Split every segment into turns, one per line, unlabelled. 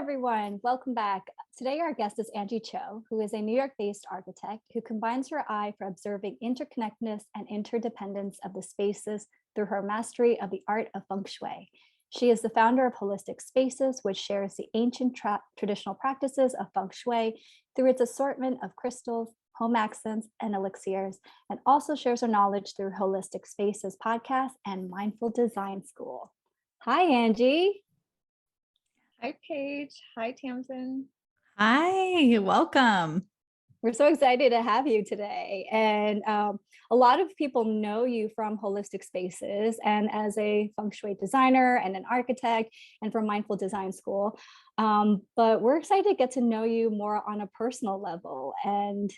everyone. Welcome back. Today, our guest is Anjie Cho, who is a New York-based architect who combines her eye for observing interconnectedness and interdependence of the spaces through her mastery of the art of Feng Shui. She is the founder of Holistic Spaces, which shares the ancient traditional practices of Feng Shui through its assortment of crystals, home accents, and elixirs, and also shares her knowledge through Holistic Spaces podcast and Mindful Design School. Hi, Anjie.
Hi, Paige. Hi, Tamsin.
Hi, welcome.
We're so excited to have you today. And a lot of people know you from Holistic Spaces and as a Feng Shui designer and an architect and from Mindful Design School. But we're excited to get to know you more on a personal level and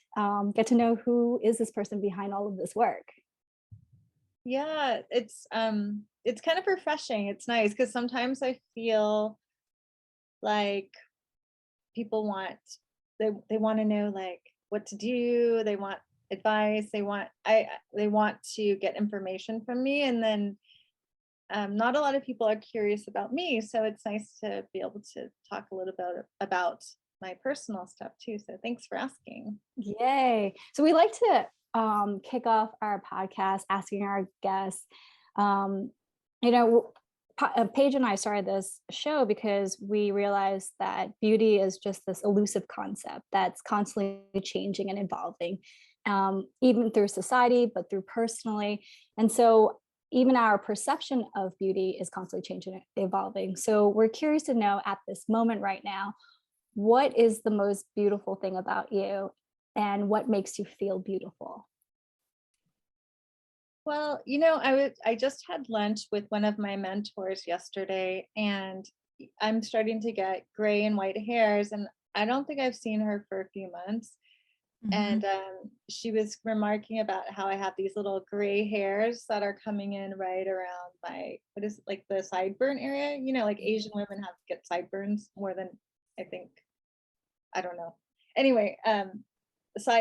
get to know who is this person behind all of this work.
Yeah, it's kind of refreshing. It's nice because sometimes I feel like people they want to know like what to do, they want advice, they want to get information from me, and then not a lot of people are curious about me, so it's nice to be able to talk a little bit about my personal stuff too. So thanks for asking.
Yay. So we like to kick off our podcast asking our guests, Paige and I started this show because we realized that beauty is just this elusive concept that's constantly changing and evolving, even through society, but through personally. And so even our perception of beauty is constantly changing and evolving. So we're curious to know at this moment right now, what is the most beautiful thing about you and what makes you feel beautiful?
Well, I just had lunch with one of my mentors yesterday, and I'm starting to get gray and white hairs, and I don't think I've seen her for a few months. And she was remarking about how I have these little gray hairs that are coming in right around my, like the sideburn area. Like Asian women get sideburns more than I think. I don't know. Anyway,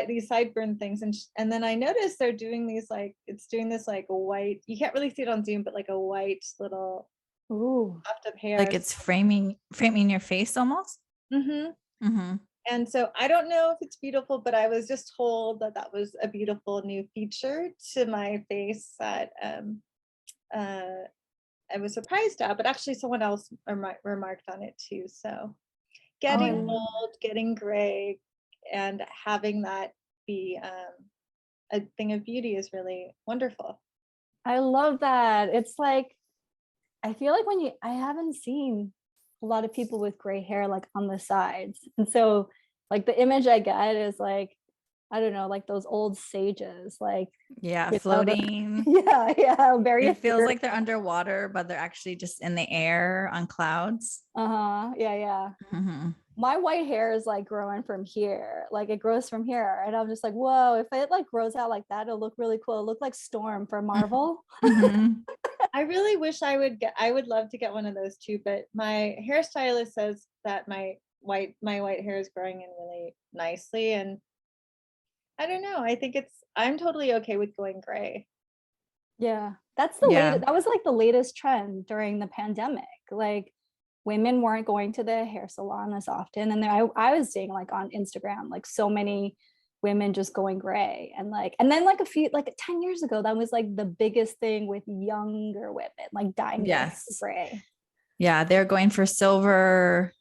these sideburn things, and then I noticed they're doing these it's doing this like a white, you can't really see it on Zoom, but like a white little tuft of hair,
like it's framing your face almost.
And so I don't know if it's beautiful, but I was just told that was a beautiful new feature to my face that I was surprised at, but actually someone else remarked on it too. So getting old, getting gray, and having that be a thing of beauty is really wonderful.
I love that. It's like, I feel like I haven't seen a lot of people with gray hair like on the sides. And so like the image I get is like, I don't know, like those old sages, like
floating.
Very.
It feels like they're underwater, but they're actually just in the air on clouds.
Yeah. My white hair is like growing from here, like it grows from here, and I'm just like, whoa, if it like grows out like that, it'll look really cool. It'll look like Storm from Marvel.
I really wish I would love to get one of those too, but my hairstylist says that my white hair is growing in really nicely, and I don't know, I think I'm totally okay with going gray.
Yeah, that's the latest. That was like the latest trend during the pandemic. Like women weren't going to the hair salon as often, and I was seeing like on Instagram like so many women just going gray, and then like 10 years ago that was like the biggest thing with younger women like dyeing their hair gray.
Yeah, they're going for silver,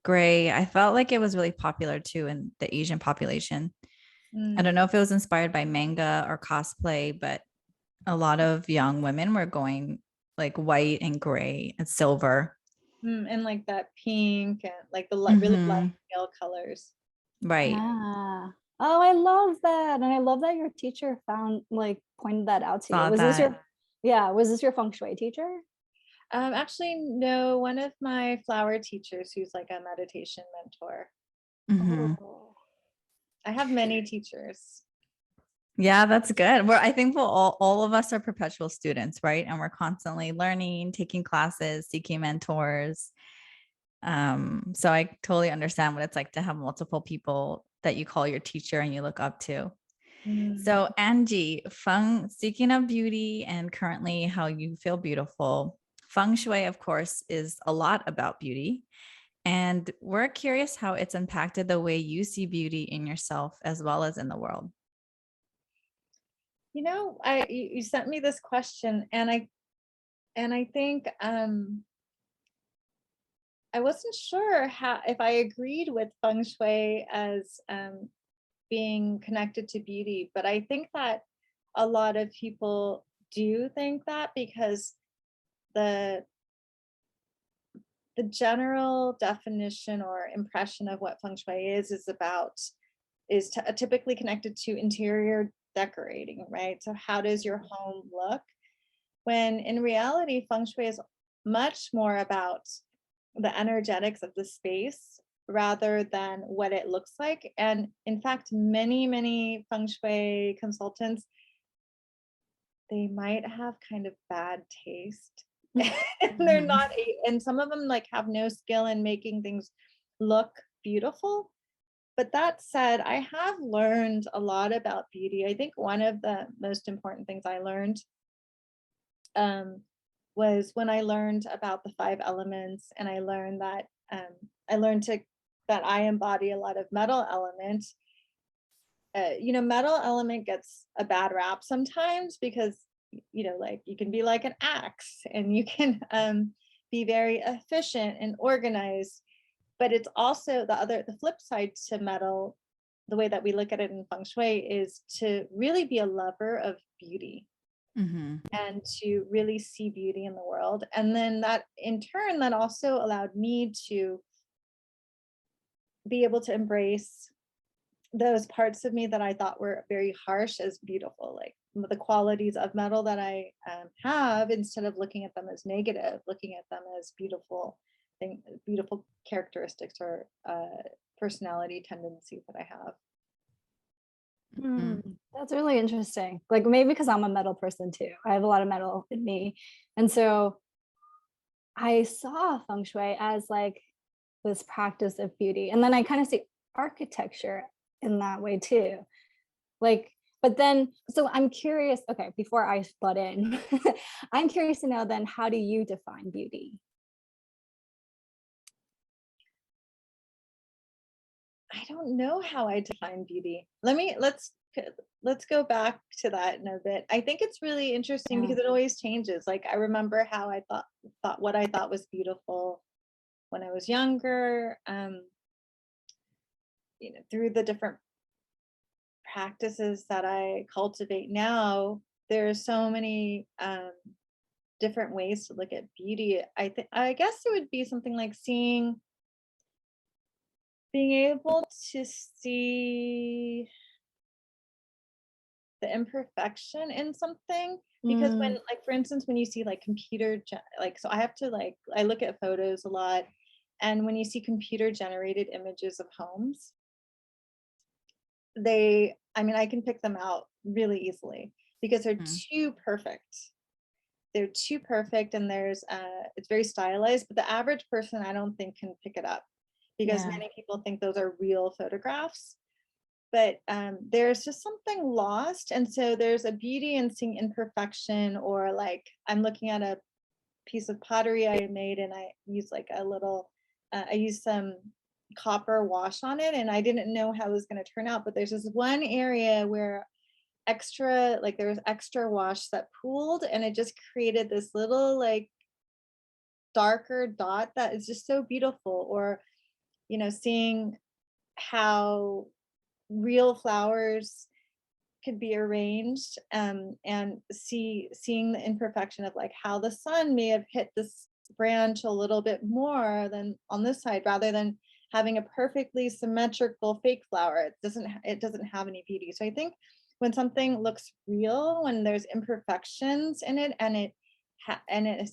gray. I felt like it was really popular too in the Asian population. I don't know if it was inspired by manga or cosplay, but a lot of young women were going like white and gray and silver.
And like that pink and like the really light pale colors.
Right.
Yeah. Oh, I love that. And I love that your teacher pointed that out to you. Was this your Feng Shui teacher?
Actually, no, one of my flower teachers who's like a meditation mentor. I have many teachers.
Yeah, that's good. I think all of us are perpetual students, right? And we're constantly learning, taking classes, seeking mentors. So I totally understand what it's like to have multiple people that you call your teacher and you look up to. So Anjie, speaking of beauty and currently how you feel beautiful, Feng Shui, of course, is a lot about beauty. And we're curious how it's impacted the way you see beauty in yourself as well as in the world.
You know, you sent me this question, and I think I wasn't sure how if I agreed with Feng Shui as being connected to beauty, but I think that a lot of people do think that, because the the general definition or impression of what Feng Shui is typically connected to interior decorating, right? So how does your home look? When in reality, Feng Shui is much more about the energetics of the space rather than what it looks like. And in fact, many Feng Shui consultants, they might have kind of bad taste. And they're not, and some of them like have no skill in making things look beautiful. But that said, I have learned a lot about beauty. I think one of the most important things I learned was when I learned about the 5 elements, and I learned that that I embody a lot of metal element. Metal element gets a bad rap sometimes because like you can be like an axe, and you can be very efficient and organized, but it's also the flip side to metal. The way that we look at it in Feng Shui is to really be a lover of beauty. And to really see beauty in the world. And then that in turn, that also allowed me to be able to embrace those parts of me that I thought were very harsh as beautiful, like the qualities of metal that I have, instead of looking at them as negative, looking at them as beautiful characteristics or personality tendencies that I have.
That's really interesting. Like maybe because I'm a metal person too. I have a lot of metal in me. And so I saw Feng Shui as like this practice of beauty. And then I kind of see architecture in that way too. Like, but then, so I'm curious, okay, before I butt in, I'm curious to know then, how do you define beauty?
I don't know how I define beauty. Let's go back to that in a bit. I think it's really interesting because it always changes. Like I remember how I thought what I thought was beautiful when I was younger. Through the different practices that I cultivate now, there's so many different ways to look at beauty. I guess it would be something like being able to see the imperfection in something, because when, like, for instance, when you see like so I look at photos a lot, and when you see computer generated images of homes, I can pick them out really easily because they're too perfect. They're too perfect, and it's very stylized, but the average person I don't think can pick it up, because many people think those are real photographs. But there's just something lost. And so there's a beauty in seeing imperfection, or like I'm looking at a piece of pottery I made, and I used I used some copper wash on it, and I didn't know how it was going to turn out. But there's this one area where there was extra wash that pooled, and it just created this little like darker dot that is just so beautiful. Or seeing how real flowers could be arranged, and seeing the imperfection of like how the sun may have hit this branch a little bit more than on this side, rather than having a perfectly symmetrical fake flower. It doesn't have any beauty. So I think when something looks real, when there's imperfections in it, and it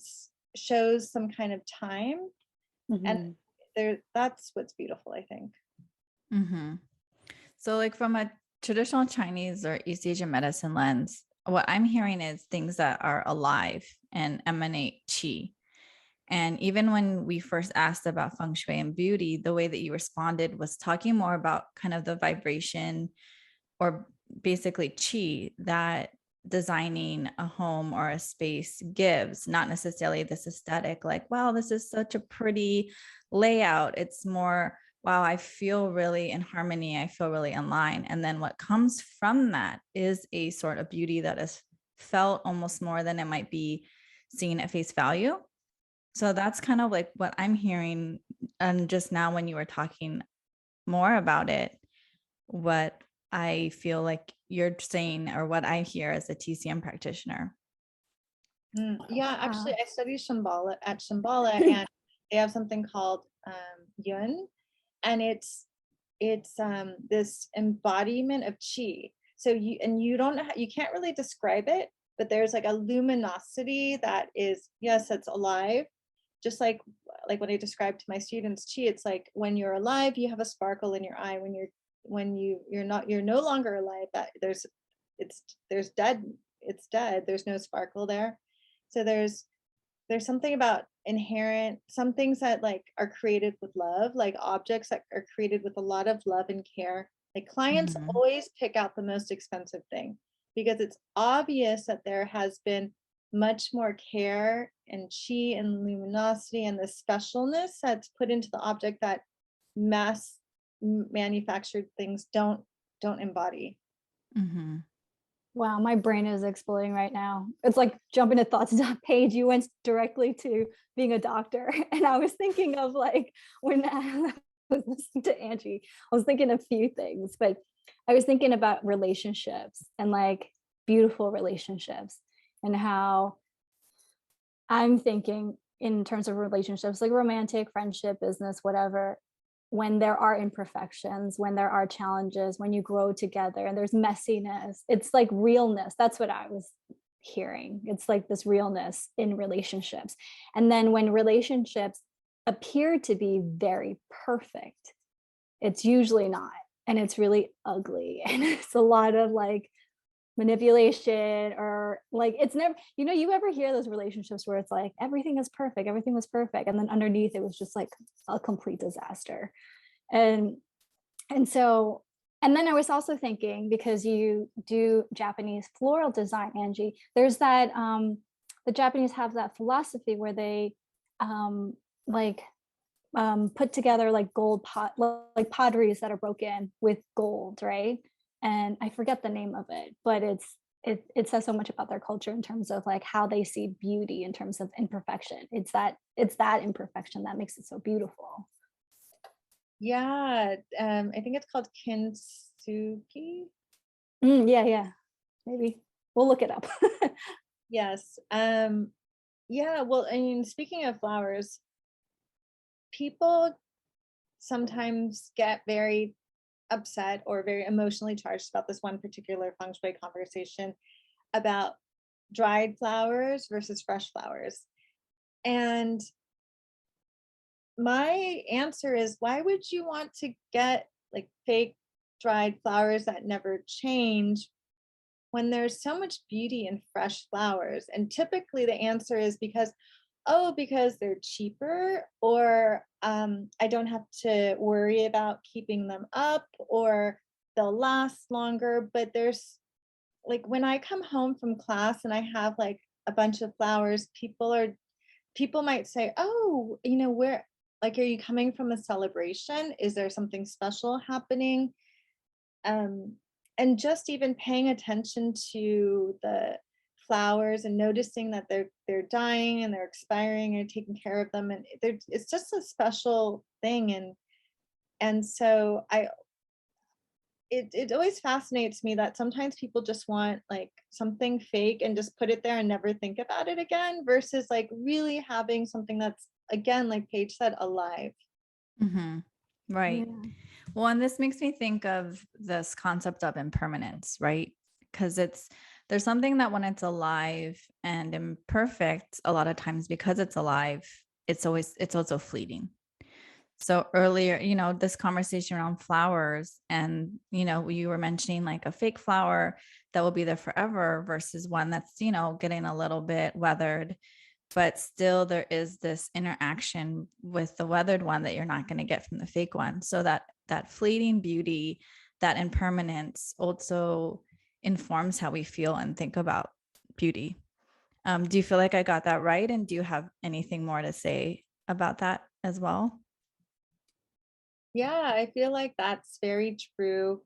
shows some kind of time, and that's what's beautiful, I think.
So like from a traditional Chinese or East Asian medicine lens, what I'm hearing is things that are alive and emanate qi. And even when we first asked about Feng Shui and beauty, the way that you responded was talking more about kind of the vibration, or basically qi, that designing a home or a space gives, not necessarily this aesthetic, like, wow, this is such a pretty layout. It's more, wow, I feel really in harmony. I feel really in line. And then what comes from that is a sort of beauty that is felt almost more than it might be seen at face value. So that's kind of like what I'm hearing. And just now when you were talking more about it, what I feel like you're saying, or what I hear as a TCM practitioner.
Yeah, actually, I studied Shambhala at Shambhala, and they have something called Yun, and it's this embodiment of chi. So you don't know, you can't really describe it, but there's like a luminosity that is, yes, it's alive. Just like when I describe to my students chi, it's like when you're alive, you have a sparkle in your eye. You're no longer alive, that there's dead, it's dead, there's no sparkle there. So there's something about inherent, some things that like are created with love, like objects that are created with a lot of love and care. Like clients always pick out the most expensive thing because it's obvious that there has been much more care and chi and luminosity and the specialness that's put into the object that mass manufactured things don't embody.
Mm-hmm.
Wow, my brain is exploding right now. It's like jumping to thoughts page. You went directly to being a doctor. And I was thinking of like when I was listening to Angie, I was thinking a few things, but I was thinking about relationships and like beautiful relationships and how I'm thinking in terms of relationships, like romantic, friendship, business, whatever, when there are imperfections, when there are challenges, when you grow together and there's messiness, it's like realness. That's what I was hearing. It's like this realness in relationships. And then when relationships appear to be very perfect, it's usually not. And it's really ugly. And it's a lot of like manipulation, or like it's never, you ever hear those relationships where it's like everything was perfect, and then underneath it was just like a complete disaster. And so, and then I was also thinking, because you do Japanese floral design, Angie, there's that the Japanese have that philosophy where they put together like gold like potteries that are broken with gold, right? And I forget the name of it, but it says so much about their culture in terms of like how they see beauty in terms of imperfection. It's that imperfection that makes it so beautiful.
Yeah, I think it's called kintsugi.
Yeah, maybe we'll look it up.
Yes. Yeah, well, I mean, speaking of flowers, people sometimes get very upset or very emotionally charged about this one particular feng shui conversation about dried flowers versus fresh flowers. And my answer is, why would you want to get like fake dried flowers that never change when there's so much beauty in fresh flowers? And typically the answer is because they're cheaper, or I don't have to worry about keeping them up, or they'll last longer. But there's like, when I come home from class and I have like a bunch of flowers, people might say, oh, where, like, are you coming from a celebration? Is there something special happening? And just even paying attention to the flowers and noticing that they're dying and they're expiring and taking care of them, and it's just a special thing. And so it always fascinates me that sometimes people just want like something fake and just put it there and never think about it again, versus like really having something that's, again, like Paige said, alive.
Mm-hmm. Right.
Yeah.
Well, and this makes me think of this concept of impermanence, right? Because there's something that when it's alive and imperfect, a lot of times because it's alive, it's also fleeting. So earlier, this conversation around flowers, and, you were mentioning like a fake flower that will be there forever versus one that's, getting a little bit weathered, but still there is this interaction with the weathered one that you're not going to get from the fake one. So that fleeting beauty, that impermanence also informs how we feel and think about beauty. Do you feel like I got that right? And do you have anything more to say about that as well?
Yeah, I feel like that's very true.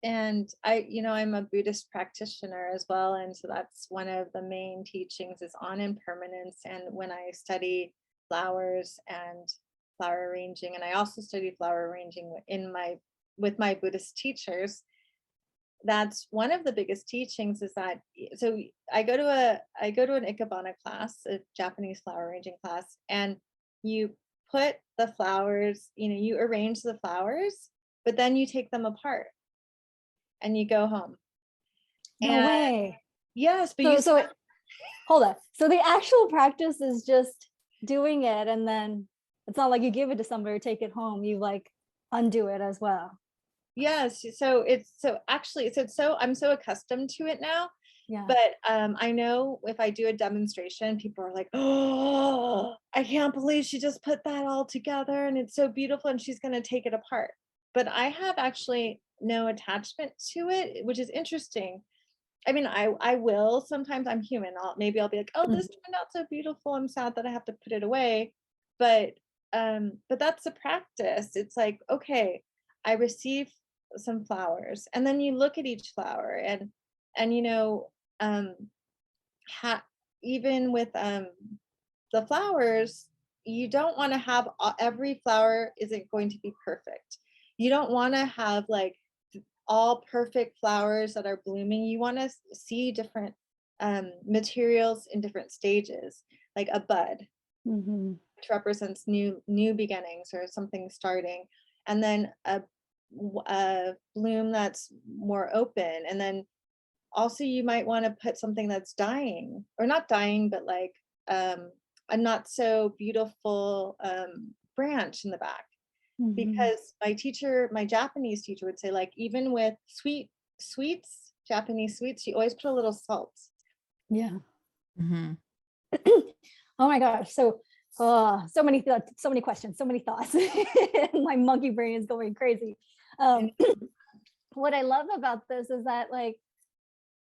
And I'm a Buddhist practitioner as well. And so that's one of the main teachings is on impermanence. And when I study flowers and flower arranging, and I also study flower arranging with my Buddhist teachers, that's one of the biggest teachings is that, so I go to an Ikeban class, a Japanese flower arranging class, and you put the flowers, you arrange the flowers, but then you take them apart and you go home.
No way.
Yes, but
hold on. So the actual practice is just doing it, and then it's not like you give it to somebody or take it home. You like undo it as well.
Yes. I'm so accustomed to it now.
Yeah.
But I know if I do a demonstration, people are like, oh, I can't believe she just put that all together and it's so beautiful and she's going to take it apart. But I have actually no attachment to it, which is interesting. I mean, I will sometimes. I'm human. I'll be like, oh, this turned out so beautiful. I'm sad that I have to put it away. But that's the practice. It's like, okay, I receive some flowers, and then you look at each flower, and even with the flowers, you don't want to have every flower isn't going to be perfect. You don't want to have like all perfect flowers that are blooming. You want to see different materials in different stages, like a bud, which represents new beginnings or something starting, and then a bloom that's more open, and then also you might want to put something that's dying, or not dying, but like a not so beautiful branch in the back. Because my Japanese teacher would say, like, even with Japanese sweets, you always put a little salt.
Yeah. Oh my gosh. So so many questions, so many thoughts. My monkey brain is going crazy. What I love about this is that like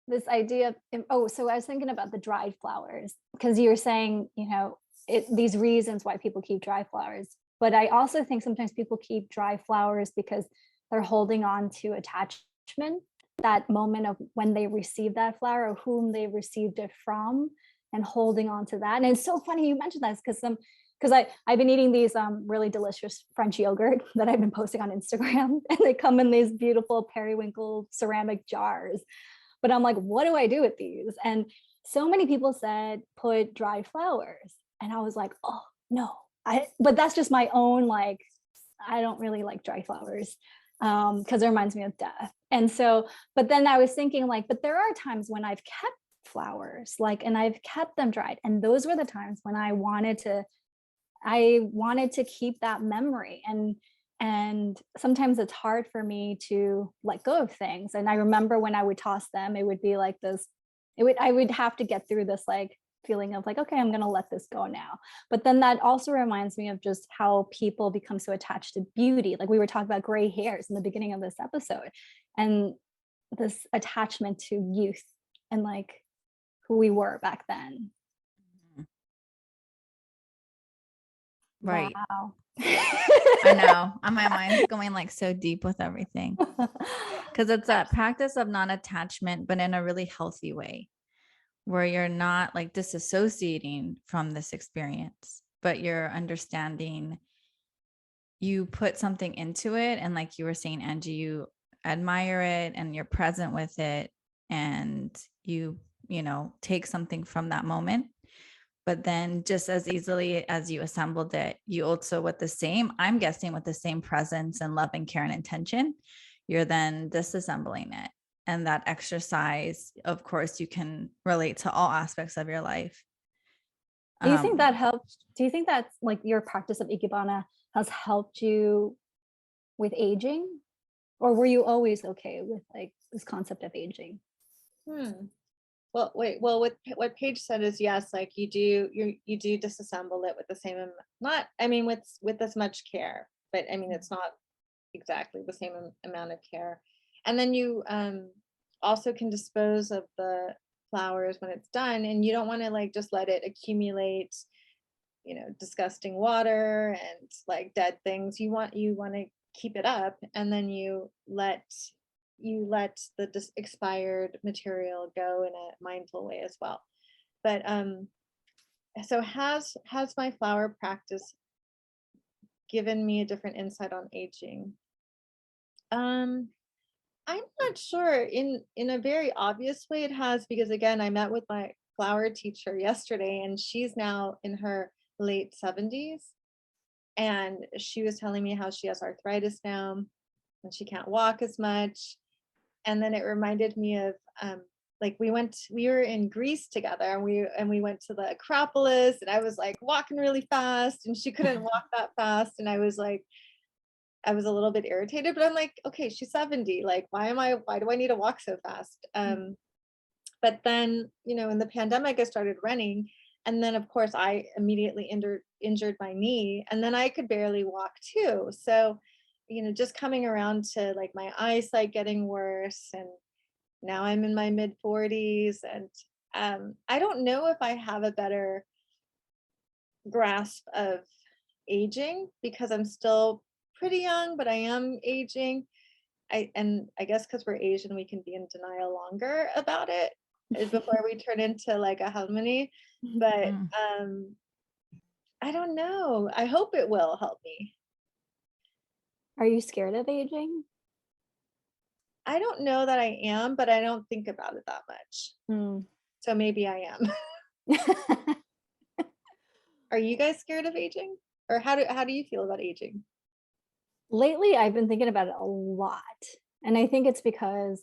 this idea of, so I was thinking about the dried flowers, because you were saying, these reasons why people keep dry flowers. But I also think sometimes people keep dry flowers because they're holding on to attachment, that moment of when they received that flower or whom they received it from, and holding on to that. And it's so funny you mentioned that, because I've been eating these really delicious French yogurt that I've been posting on Instagram, and they come in these beautiful periwinkle ceramic jars. But I'm like, what do I do with these? And so many people said put dry flowers, and I was like, oh no. But that's just my own, like, I don't really like dry flowers because it reminds me of death. And so, but then I was thinking like, but there are times when I've kept flowers, like, and I've kept them dried. And those were the times when I wanted to keep that memory. And sometimes it's hard for me to let go of things. And I remember when I would toss them, it would be like this, I would have to get through this like feeling of like, okay, I'm going to let this go now. But then that also reminds me of just how people become so attached to beauty. Like we were talking about gray hairs in the beginning of this episode, and this attachment to youth and like who we were back then.
Right.
Wow.
I know. My mind's going like so deep with everything, because it's that practice of non-attachment, but in a really healthy way, where you're not like disassociating from this experience, but you're understanding. You put something into it, and like you were saying, Anjie, you admire it and you're present with it, and you take something from that moment. But then just as easily as you assembled it, you also I'm guessing with the same presence and love and care and intention, you're then disassembling it. And that exercise, of course, you can relate to all aspects of your life.
Do you think that helped? Do you think that's like your practice of Ikebana has helped you with aging? Or were you always okay with like this concept of aging?
Well, what Paige said is yes, like you do disassemble it with the same, with as much care, but I mean, it's not exactly the same amount of care. And then you also can dispose of the flowers when it's done, and you don't want to like just let it accumulate, disgusting water and like dead things. You want to keep it up, and then you let the expired material go in a mindful way as well. But so has my flower practice given me a different insight on aging? I'm not sure. In a very obvious way it has, because again, I met with my flower teacher yesterday, and she's now in her late 70s, and she was telling me how she has arthritis now and she can't walk as much. And then it reminded me of like we were in Greece together, and we went to the Acropolis, and I was like walking really fast and she couldn't walk that fast, and I was a little bit irritated, but I'm like, okay, she's 70. Like, why do I need to walk so fast? But then, in the pandemic, I started running. And then of course I immediately injured my knee, and then I could barely walk too. So, just coming around to like my eyesight getting worse, and now I'm in my mid 40s, and I don't know if I have a better grasp of aging because I'm still pretty young, but I am aging. I guess because we're Asian, we can be in denial longer about it before we turn into like a harmony. But I don't know. I hope it will help me.
Are you scared of aging?
I don't know that I am, but I don't think about it that much. So maybe I am. Are you guys scared of aging? Or how do you feel about aging?
Lately, I've been thinking about it a lot. And I think it's because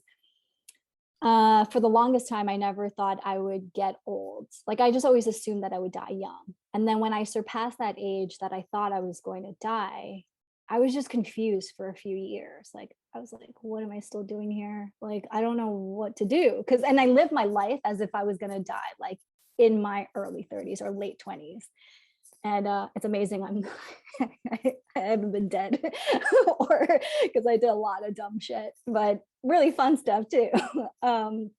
for the longest time, I never thought I would get old. Like I just always assumed that I would die young. And then when I surpassed that age that I thought I was going to die, I was just confused for a few years. Like I was like, what am I still doing here? Like, I don't know what to do. And I lived my life as if I was going to die, like in my early 30s or late 20s. And it's amazing I haven't been dead or because I did a lot of dumb shit, but really fun stuff too. And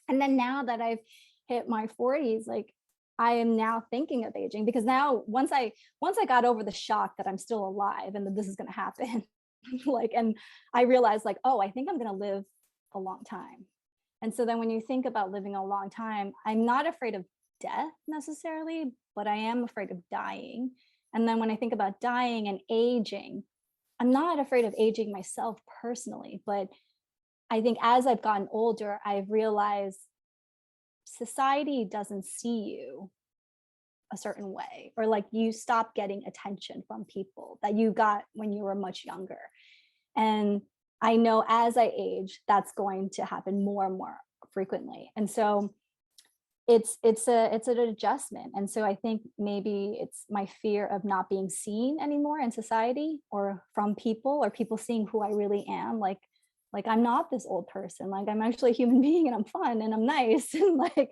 then now that I've hit my 40s, like I am now thinking of aging, because now once I got over the shock that I'm still alive and that this is going to happen, like, and I realized like, oh, I think I'm going to live a long time. And so then when you think about living a long time, I'm not afraid of death necessarily, but I am afraid of dying. And then when I think about dying and aging, I'm not afraid of aging myself personally, but I think as I've gotten older, I've realized society doesn't see you a certain way, or like you stop getting attention from people that you got when you were much younger. And I know as I age, that's going to happen more and more frequently. And so it's an adjustment. And so I think maybe it's my fear of not being seen anymore in society or from people, or people seeing who I really am. Like I'm not this old person. Like I'm actually a human being, and I'm fun and I'm nice. And like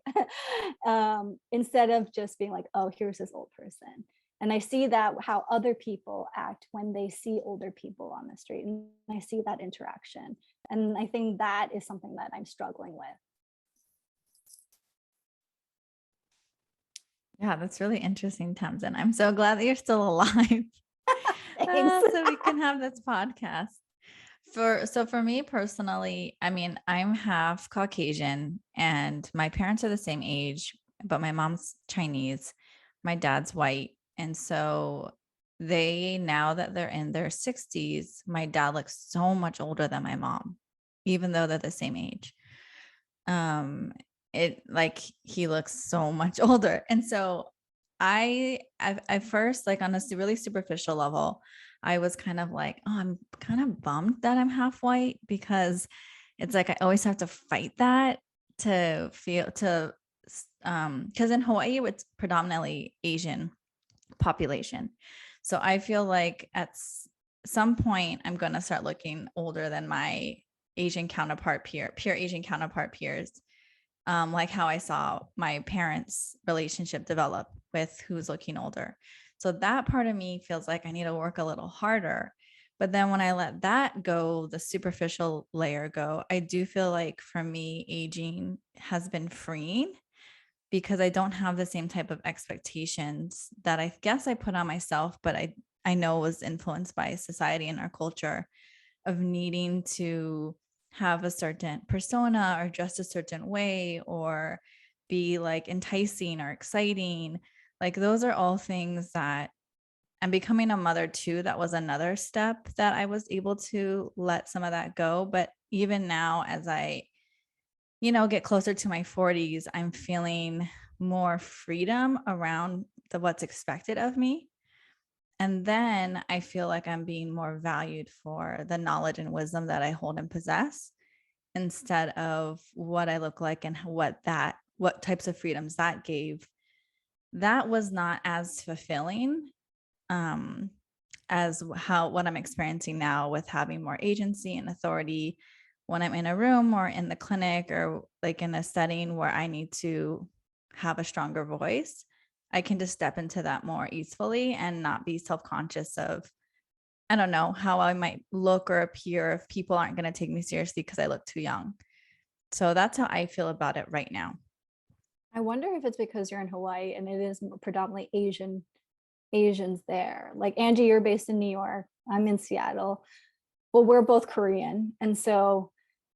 instead of just being like, oh, here's this old person. And I see that how other people act when they see older people on the street, and I see that interaction. And I think that is something that I'm struggling with.
Yeah, that's really interesting, Tamsin. I'm so glad that you're still alive. So we can have this podcast. For me personally, I mean, I'm half Caucasian and my parents are the same age, but my mom's Chinese, my dad's white. And so now that they're in their 60s, my dad looks so much older than my mom, even though they're the same age. He looks so much older. And so I first, like on a really superficial level, I was kind of like, oh, I'm kind of bummed that I'm half white, because it's like I always have to fight that to feel to because in Hawaii it's predominantly Asian population. So I feel like at some point I'm going to start looking older than my Asian counterpart pure Asian counterpart peers. Like how I saw my parents' relationship develop with who's looking older. So that part of me feels like I need to work a little harder. But then when I let that go, the superficial layer go, I do feel like for me, aging has been freeing because I don't have the same type of expectations that I guess I put on myself, but I know was influenced by society and our culture of needing to have a certain persona or dress a certain way or be like enticing or exciting. Like those are all things that, and becoming a mother too, that was another step that I was able to let some of that go. But even now, as I, get closer to my 40s, I'm feeling more freedom around what's expected of me. And then I feel like I'm being more valued for the knowledge and wisdom that I hold and possess instead of what I look like and what types of freedoms that gave. That was not as fulfilling as what I'm experiencing now with having more agency and authority when I'm in a room or in the clinic or like in a setting where I need to have a stronger voice. I can just step into that more easily and not be self-conscious of, I don't know, how I might look or appear if people aren't going to take me seriously because I look too young. So that's how I feel about it right now.
I wonder if it's because you're in Hawaii and it is predominantly Asians there. Like Angie, you're based in New York. I'm in Seattle. Well, we're both Korean. And so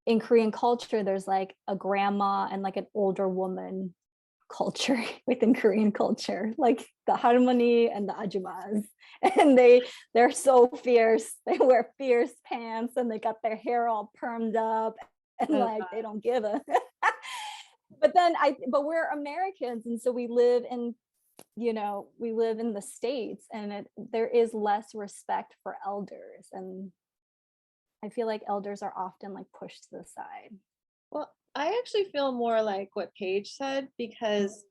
in Korean culture, there's like a grandma and like an older woman culture within Korean culture, like the harmony and the ajumas. And they're so fierce. They wear fierce pants and they got their hair all permed up and like they don't give a but we're Americans, and so we live in the States, and there is less respect for elders, and I feel like elders are often like pushed to the side.
Well, I actually feel more like what Paige said because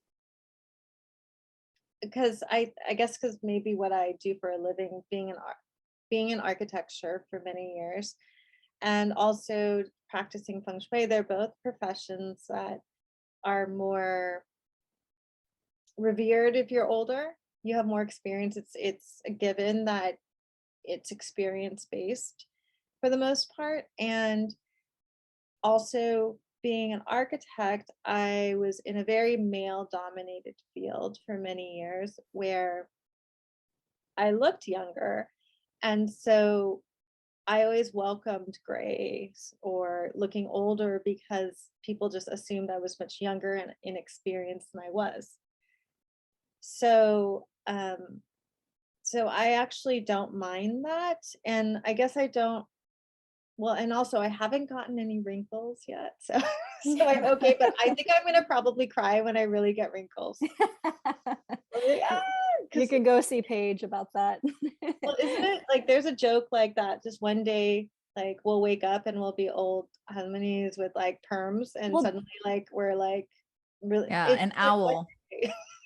I guess because maybe what I do for a living, being in architecture for many years, and also practicing Feng Shui, they're both professions that are more revered. If you're older, you have more experience. It's a given that it's experience based for the most part. And also being an architect, I was in a very male dominated field for many years where I looked younger. And so I always welcomed grays or looking older because people just assumed I was much younger and inexperienced than I was. So, so I actually don't mind that. And I guess I don't, well, and also I haven't gotten any wrinkles yet. So, so I'm okay, but I think I'm gonna probably cry when I really get wrinkles.
You can go see Paige about that.
Well, isn't it like there's a joke like that? Just one day, like we'll wake up and we'll be old harmonies with like perms, and suddenly like we're like really
an owl.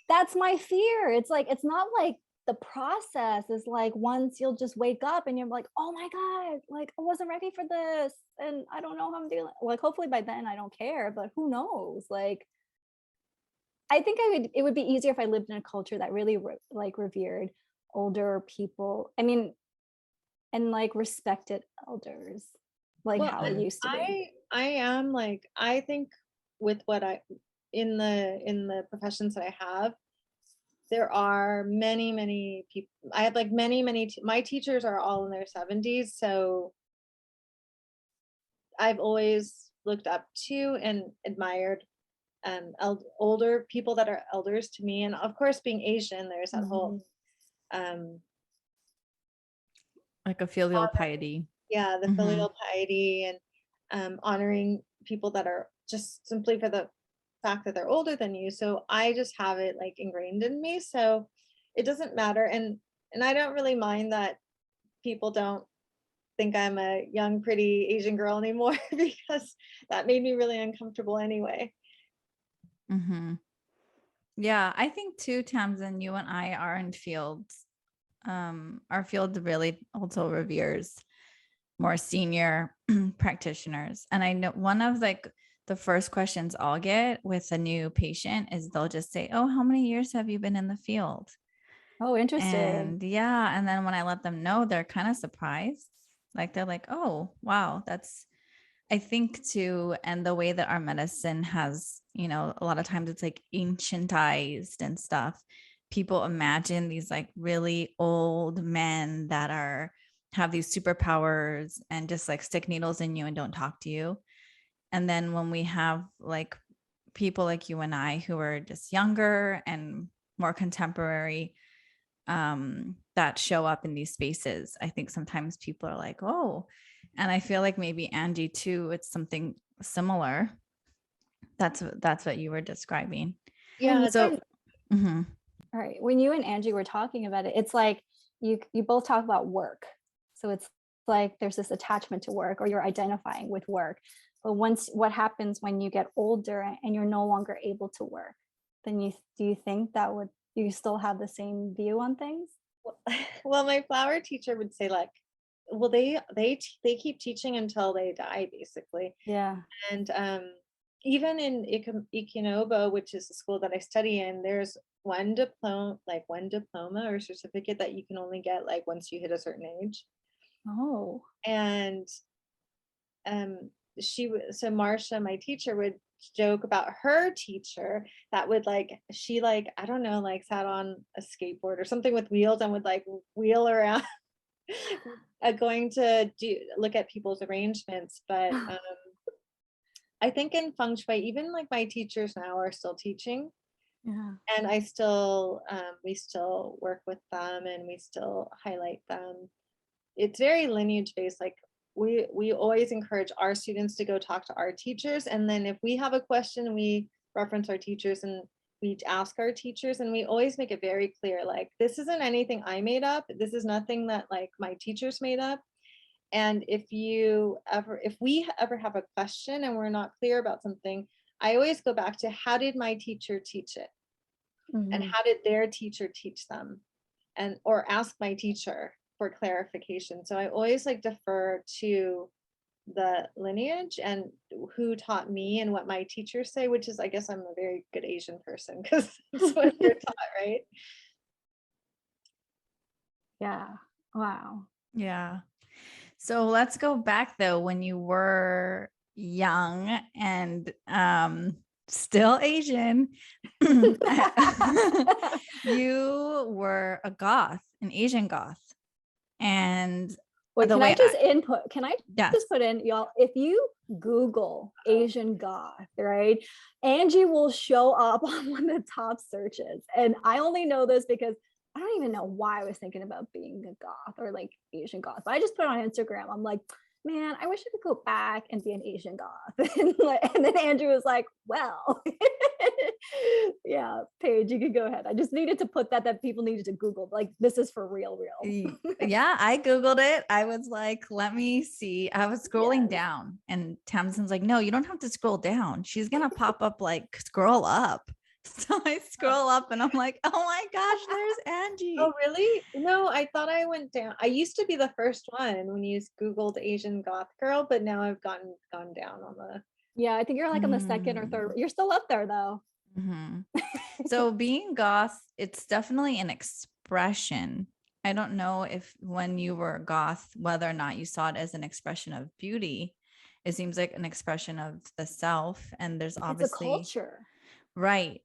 That's my fear. It's like it's not like the process is like once you'll just wake up and you're like, oh my God, like I wasn't ready for this. And I don't know how I'm doing. Like hopefully by then I don't care, but who knows? Like I think it would be easier if I lived in a culture that really like revered older people. I mean, and like respected elders, like how it used to be.
I am like, I think with what in the professions that I have, there are many people. I have like many my teachers are all in their 70s, so I've always looked up to and admired older people that are elders to me. And of course being Asian, there's that whole
like a filial piety.
Yeah, the filial piety and honoring people that are just simply for the fact that they're older than you. So I just have it like ingrained in me, so it doesn't matter. And I don't really mind that people don't think I'm a young pretty Asian girl anymore because that made me really uncomfortable anyway.
Yeah, I think too, Tamsin, you and I are in fields. Our field really also reveres more senior practitioners. And I know one of like the first questions I'll get with a new patient is they'll just say, oh, how many years have you been in the field?
Oh, interesting.
And yeah, and then when I let them know, they're kind of surprised. Like they're like, oh, wow, that's, I think too, and the way that our medicine has, you know, a lot of times it's like ancientized and stuff. People imagine these like really old men that are have these superpowers and just like stick needles in you and don't talk to you. And then when we have like people like you and I who are just younger and more contemporary, that show up in these spaces, I think sometimes people are like, oh, and I feel like maybe Anjie too, it's something similar. That's what you were describing.
Yeah.
So mhm.
All right. When you and Anjie were talking about it, it's like you both talk about work. So it's like there's this attachment to work, or you're identifying with work. But once, what happens when you get older and you're no longer able to work? Then do you think that would, you still have the same view on things?
Well, my flower teacher would say like, well, they keep teaching until they die, basically.
Yeah.
And even in Ikenobo, which is the school that I study in, there's one diploma or certificate that you can only get like once you hit a certain age.
Oh.
And so Marcia, my teacher, would joke about her teacher that would like, she like, I don't know, like sat on a skateboard or something with wheels and would like wheel around going to look at people's arrangements. But I think in Feng Shui, even like my teachers now are still teaching.
Yeah.
And I still, we still work with them and we still highlight them. It's very lineage based. Like we always encourage our students to go talk to our teachers. And then if we have a question, we reference our teachers and we ask our teachers, and we always make it very clear, like, this isn't anything I made up. This is nothing that like my teachers made up. And if we ever have a question and we're not clear about something, I always go back to, how did my teacher teach it? And how did their teacher teach them? And or ask my teacher for clarification. So I always like defer to the lineage and who taught me and what my teachers say, which is, I guess I'm a very good Asian person because that's what you're taught, right?
Yeah. Wow.
Yeah. So let's go back though, when you were young and still Asian. You were a goth, an Asian goth. And
Wait,
the
can I
way
just input? Can I
yes.
just put in, y'all? If you Google Asian goth, right, Anjie will show up on one of the top searches. And I only know this because I don't even know why I was thinking about being a goth or like Asian goth. But I just put it on Instagram. I'm like, man, I wish I could go back and be an Asian goth. And then Andrew was like, well, yeah, Paige, you could go ahead. I just needed to put that people needed to Google, like, this is for real.
Yeah, I Googled it. I was like, let me see. I was scrolling
Yes.
down and Tamsin's like, no, you don't have to scroll down. She's going to pop up, like, scroll up. So I scroll up and I'm like, oh my gosh, there's Anjie.
Oh, really? No, I thought I went down. I used to be the first one when you Googled Asian goth girl, but now I've gone down on the.
Yeah, I think you're like on the second or third. You're still up there though.
So being goth, it's definitely an expression. I don't know if when you were goth, whether or not you saw it as an expression of beauty. It seems like an expression of the self. And there's obviously
it's a culture.
Right.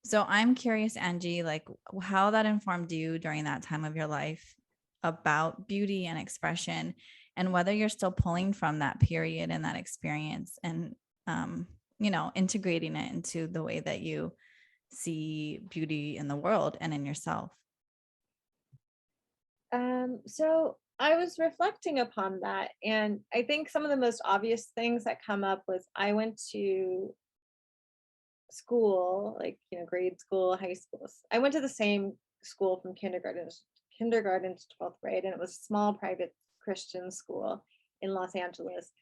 So I'm curious, Anjie, like how that informed you during that time of your life about beauty and expression, and whether you're still pulling from that period and that experience and, integrating it into the way that you see beauty in the world and in yourself.
So I was reflecting upon that, and I think some of the most obvious things that come up was I went to school, like, grade school, high school. I went to the same school from kindergarten to 12th grade, and it was a small private Christian school in Los Angeles.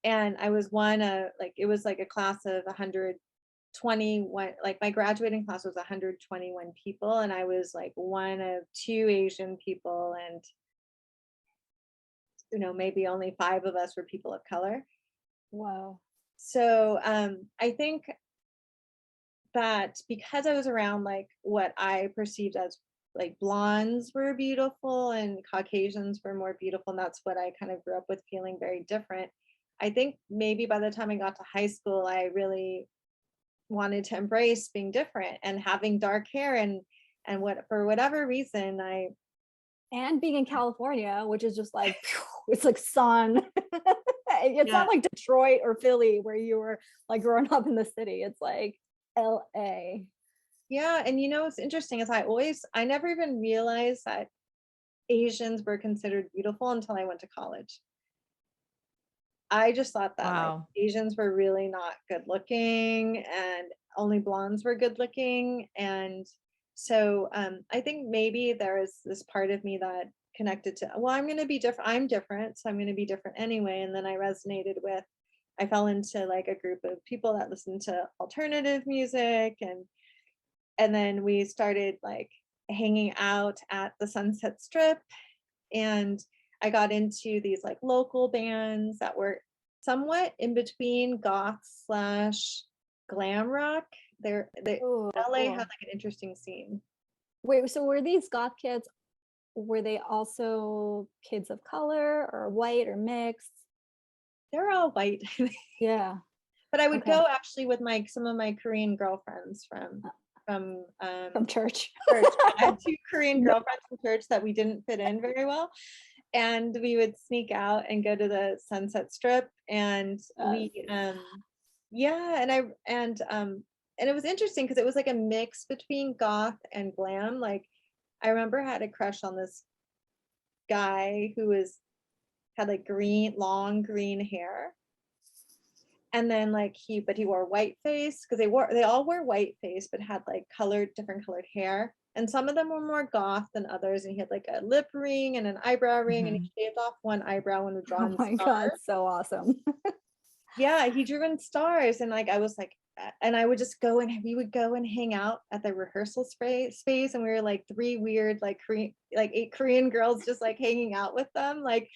And I was one of, like, it was like a class of 121, like my graduating class was 121 people, and I was like one of 2 Asian people, and maybe only 5 of us were people of color.
Wow.
So I think that because I was around like what I perceived as like blondes were beautiful and Caucasians were more beautiful. And that's what I kind of grew up with, feeling very different. I think maybe by the time I got to high school, I really wanted to embrace being different and having dark hair, and what, for whatever reason,
and being in California, which is just like, it's like sun. It's not like Detroit or Philly where you were like growing up in the city. It's like LA.
Yeah. And you know, what's interesting is I never even realized that Asians were considered beautiful until I went to college. I just thought that like
Wow.
Asians were really not good looking and only blondes were good looking. And so I think maybe there is this part of me that connected to, well, I'm going to be different. I'm different. So I'm going to be different anyway. And then I fell into like a group of people that listened to alternative music. And then we started like hanging out at the Sunset Strip. And I got into these like local bands that were somewhat in between goth slash glam rock.
Ooh,
LA
cool.
had like an interesting scene.
Wait, so were these goth kids, were they also kids of color or white or mixed?
They're all white.
Yeah.
But I would
Okay.
go actually with some of my Korean girlfriends from
church.
church. I had 2 Korean girlfriends from church that we didn't fit in very well. And we would sneak out and go to the Sunset Strip, and we yeah, and it was interesting because it was like a mix between goth and glam. Like I remember I had a crush on this guy who had like long green hair. And then like he wore white face, because they all wore white face but had like different colored hair. And some of them were more goth than others. And he had like a lip ring and an eyebrow ring, and he shaved off one eyebrow and would draw
Oh
in
my
stars.
God, so awesome.
Yeah, he drew in stars. And like I was like, and I would just go and we would go and hang out at the rehearsal space, and we were like 3 weird like 8 Korean girls just like hanging out with them. Like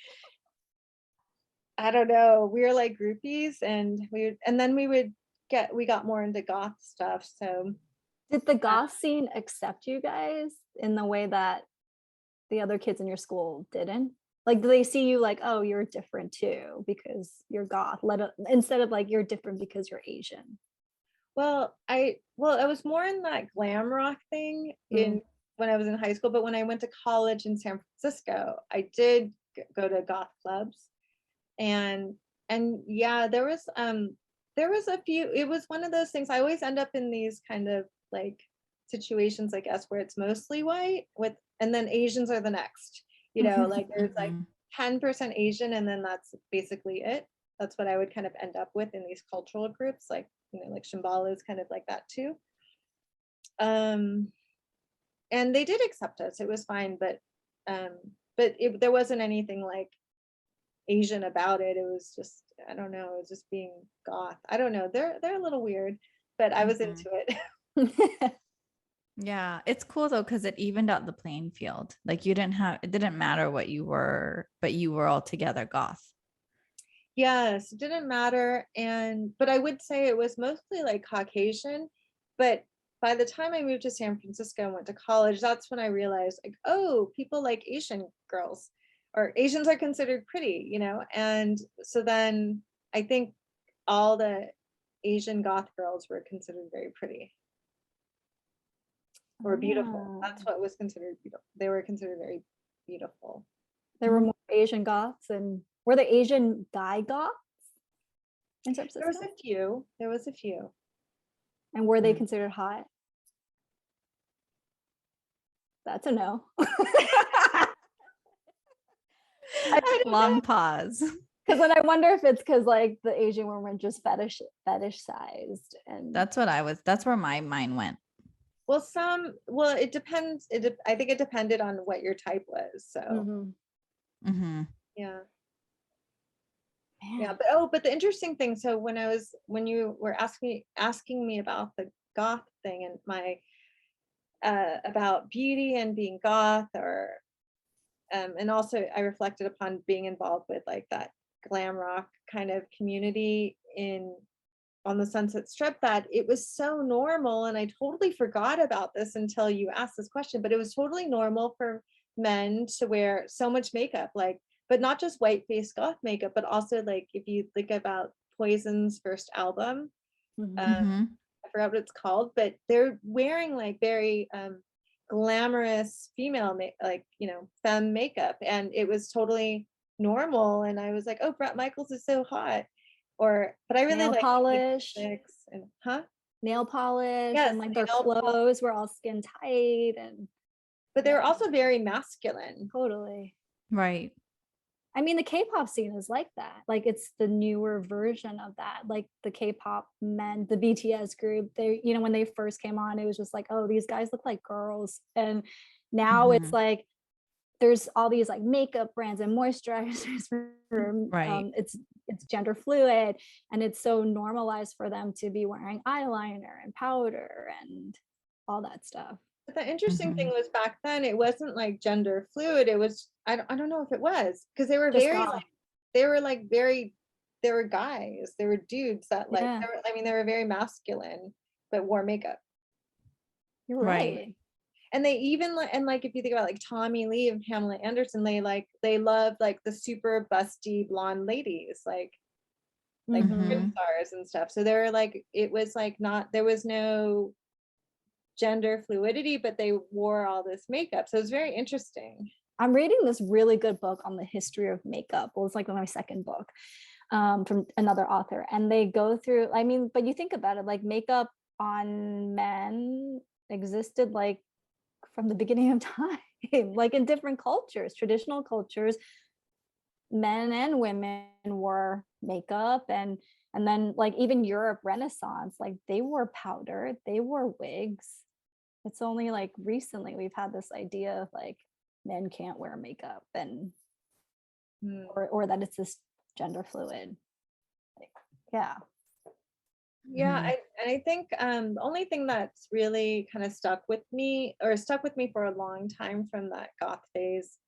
I don't know, we were like groupies, and then we got more into goth stuff. So
Did the goth scene accept you guys in the way that the other kids in your school didn't? Like, do they see you like, oh, you're different too because you're goth, instead of like you're different because you're Asian?
well, I was more in that glam rock thing when I was in high school, but when I went to college in San Francisco, I did go to goth clubs. And yeah, there was a few. It was one of those things. I always end up in these kind of like situations, I guess, where it's mostly white and then Asians are the next, like there's like 10% Asian, and then that's basically it. That's what I would kind of end up with in these cultural groups, like like Shambhala is kind of like that too. And they did accept us. It was fine, but there wasn't anything like Asian about it. It was just, I don't know, it was just being goth. I don't know. They're a little weird, but I was into it.
Yeah, it's cool though because it evened out the playing field. Like it didn't matter what you were, but you were all together goth.
Yes, it didn't matter. But I would say it was mostly like Caucasian. But by the time I moved to San Francisco and went to college, that's when I realized like, oh, people like Asian girls, or Asians are considered pretty, And so then I think all the Asian goth girls were considered very pretty or beautiful. That's what was considered beautiful. They were considered very beautiful.
There were more Asian goths, and were the Asian guy goths in San Francisco?
There was a few.
And were they considered hot? That's a no.
Long pause.
Because
then I wonder if it's because like the Asian women just fetish sized, and
that's where my mind went.
Well, it depends. I think it depended on what your type was. So yeah. Yeah, but the interesting thing, so when you were asking me about the goth thing and my about beauty and being goth, or and also I reflected upon being involved with like that glam rock kind of community in on the Sunset Strip that it was so normal, and I totally forgot about this until you asked this question, but it was totally normal for men to wear so much makeup, like, but not just white face goth makeup, but also like if you think about Poison's first album,
Mm-hmm.
I forgot what it's called, but they're wearing like very glamorous female like, you know, femme makeup, and it was totally normal, and I was like, oh, Bret Michaels is so hot. Or but I really
Nail
like
polish,
and
nail polish,
yes,
and like their
nail polish.
clothes were all skin tight, and
But they
yeah,
were also very masculine.
totally.
Right.
I mean, the K-pop scene is like that. Like it's the newer version of that. Like the K-pop men, the BTS group, they, you know, when they first came on, it was just like, oh, these guys look like girls. And now it's
Mhm.
like there's all these like makeup brands and moisturizers for
Right.
it's gender fluid, and it's so normalized for them to be wearing eyeliner and powder and all that stuff.
But the interesting thing
Mhm.
was back then it wasn't like gender fluid. It was I don't know if it was, because they were
Just
very
goth.
like they were like very they were guys. They were dudes that like
Yeah,
they were, I mean they were very masculine but wore makeup.
you're
Right.
right.
And they even and like if you think about like Tommy Lee and Pamela Anderson, they loved like the super busty blonde ladies, like porn
Mhm.
stars and stuff. So they were like, it was like not, there was no gender fluidity, but they wore all this makeup. So it was very interesting.
I'm reading this really good book on the history of makeup. Well, it's like my second book from another author. And they go through, I mean, but you think about it, like makeup on men existed like from the beginning of time, like in different cultures, traditional cultures, men and women wore makeup, and then like even Europe Renaissance, like they wore powder, they wore wigs. It's only like recently we've had this idea of like men can't wear makeup, and
Hmm.
or that it's this gender fluid. Like, yeah.
Yeah,
Mhm.
and I think the only thing that's really kind of stuck with me for a long time from that goth phase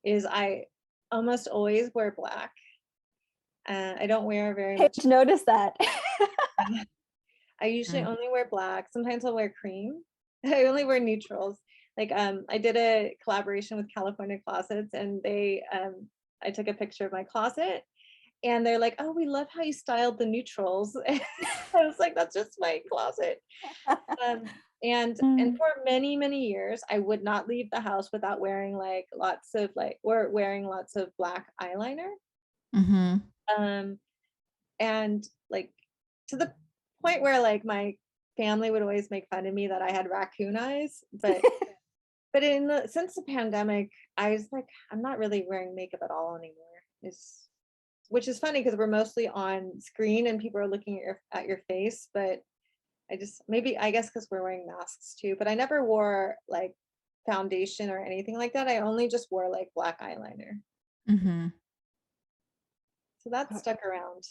is I almost always wear black. I don't wear very much.
Paige noticed that.
I usually
Mhm.
only wear black. Sometimes I'll wear cream. I only wear neutrals. Like I did a collaboration with California Closets, and I took a picture of my closet, and they're like, "Oh, we love how you styled the neutrals." I was like, "That's just my closet." And
Mm.
for many years, I would not leave the house without wearing like lots of like or wearing lots of black eyeliner.
Mhm.
Um, and like to the point where like my family would always make fun of me that I had raccoon eyes, but since the pandemic, I was like, I'm not really wearing makeup at all anymore. It's which is funny because we're mostly on screen and people are looking at your face, but I just maybe I guess because we're wearing masks too. But I never wore like foundation or anything like that. I only just wore like black eyeliner.
Mhm.
So that stuck around.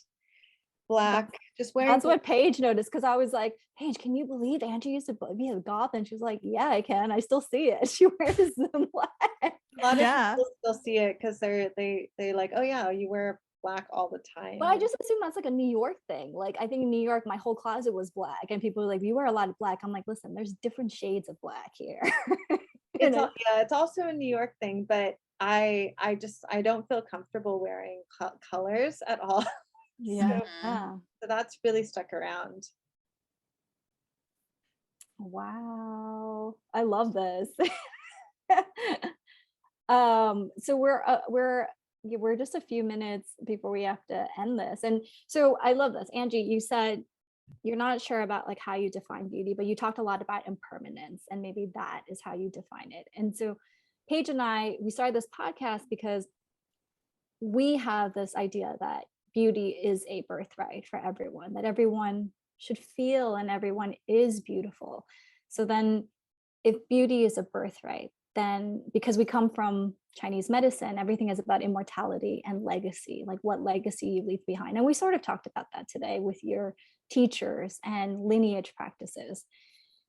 Black,
That's
just wearing
that's
black.
what Paige noticed, because I was like, Paige, can you believe Angie used to be a goth? And she's like, yeah, I can. I still see it. She wears them black.
A lot of
Yeah.
people still see it because they like, oh yeah, you wear black all the
But I
time.
just assume that's like a New York thing. Like I think in New York, my whole closet was black, and people are like, "You wear a lot of black." I'm like, "Listen, there's different shades of black here."
It's
And
yeah, it's also a New York thing, but I don't feel comfortable wearing colors at all.
yeah,
Mhm.
So that's really stuck around.
wow, I love this. So we're just a few minutes before we have to end this, and so I love this, Angie. You said you're not sure about like how you define beauty, but you talked a lot about impermanence, and maybe that is how you define it. And so Paige and we started this podcast because we have this idea that beauty is a birthright for everyone, that everyone should feel and everyone is beautiful. So then if beauty is a birthright, then because we come from Chinese medicine, everything is about immortality and legacy, like what legacy you leave behind. And we sort of talked about that today with your teachers and lineage practices.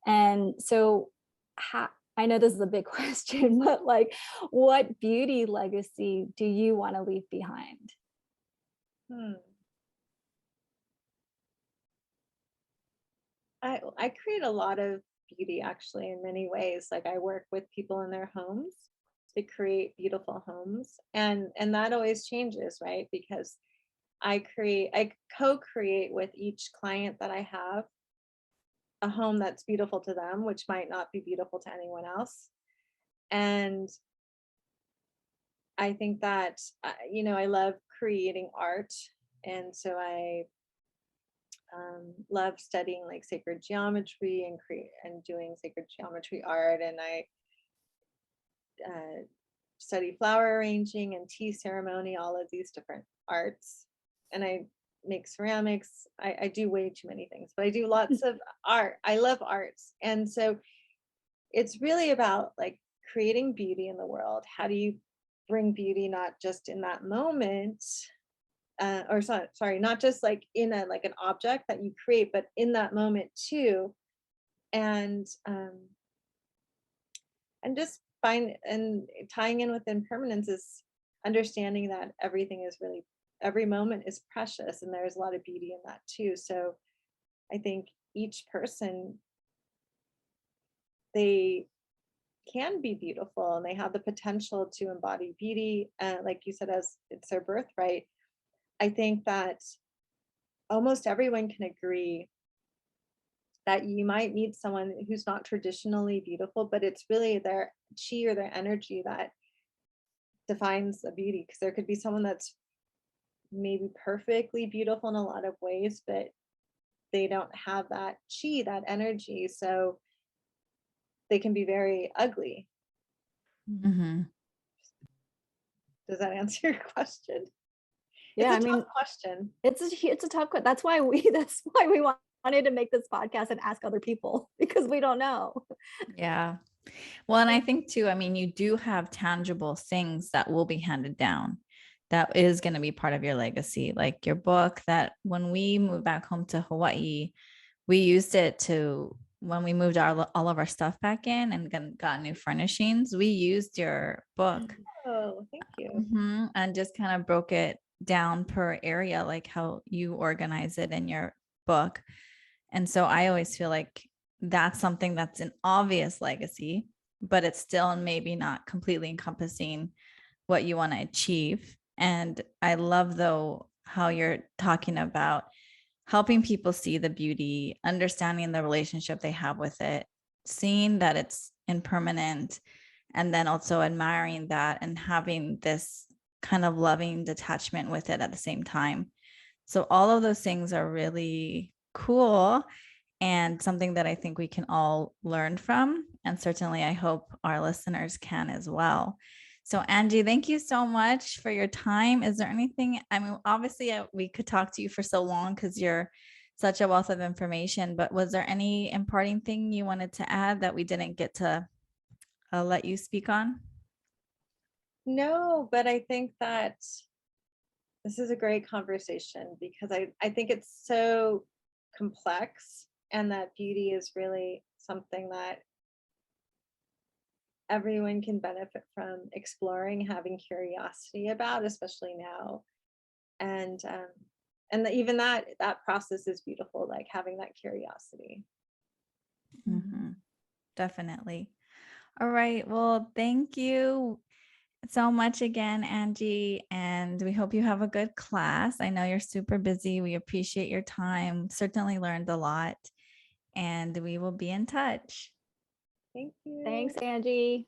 And so I know this is a big question, but like what beauty legacy do you want to leave behind?
Hmm. I create a lot of beauty actually in many ways. Like I work with people in their homes to create beautiful homes, and that always changes, right? Because I co-create with each client that I have a home that's beautiful to them, which might not be beautiful to anyone else. And I think that I love creating art, and so I love studying like sacred geometry and doing sacred geometry art, and I study flower arranging and tea ceremony, all of these different arts, and I make ceramics. I do way too many things, but I do lots of art. I love arts, and so it's really about like creating beauty in the world. How do you bring beauty not just in that moment, not just like in a like an object that you create, but in that moment too, and just tying in with impermanence is understanding that every moment is precious, and there's a lot of beauty in that too. So I think each person, they can be beautiful and they have the potential to embody beauty, like you said, as it's their birthright. I think that almost everyone can agree that you might meet someone who's not traditionally beautiful, but it's really their chi or their energy that defines the beauty. Because there could be someone that's maybe perfectly beautiful in a lot of ways, but they don't have that chi, that energy. So they can be very ugly.
Mm-hmm.
Does that answer your question?
Yeah,
It's a tough question.
it's a tough question. That's why we wanted to make this podcast and ask other people, because we don't know.
Yeah. Well, and I think too, I mean, you do have tangible things that will be handed down. That is going to be part of your legacy, like your book that when we moved back home to Hawaii, we used it to, when we moved all of our stuff back in and got new furnishings, we used your book.
Oh, thank you.
And just kind of broke it down per area, like how you organize it in your book. And so I always feel like that's something that's an obvious legacy, but it's still maybe not completely encompassing what you want to achieve. And I love, though, how you're talking about helping people see the beauty, understanding the relationship they have with it, seeing that it's impermanent, and then also admiring that and having this kind of loving detachment with it at the same time. So all of those things are really cool and something that I think we can all learn from. And certainly I hope our listeners can as well. So Anjie, thank you so much for your time. Is there anything, I mean, obviously we could talk to you for so long because you're such a wealth of information, but was there any imparting thing you wanted to add that we didn't get to let you speak on?
No, but I think that this is a great conversation because I think it's so complex, and that beauty is really something that everyone can benefit from exploring, having curiosity about, especially now. And even that process is beautiful, like having that curiosity.
Mm-hmm. Definitely. All right. Well, thank you so much again, Anjie. And we hope you have a good class. I know you're super busy. We appreciate your time. Certainly learned a lot. And we will be in touch.
Thank you.
Thanks, Anjie.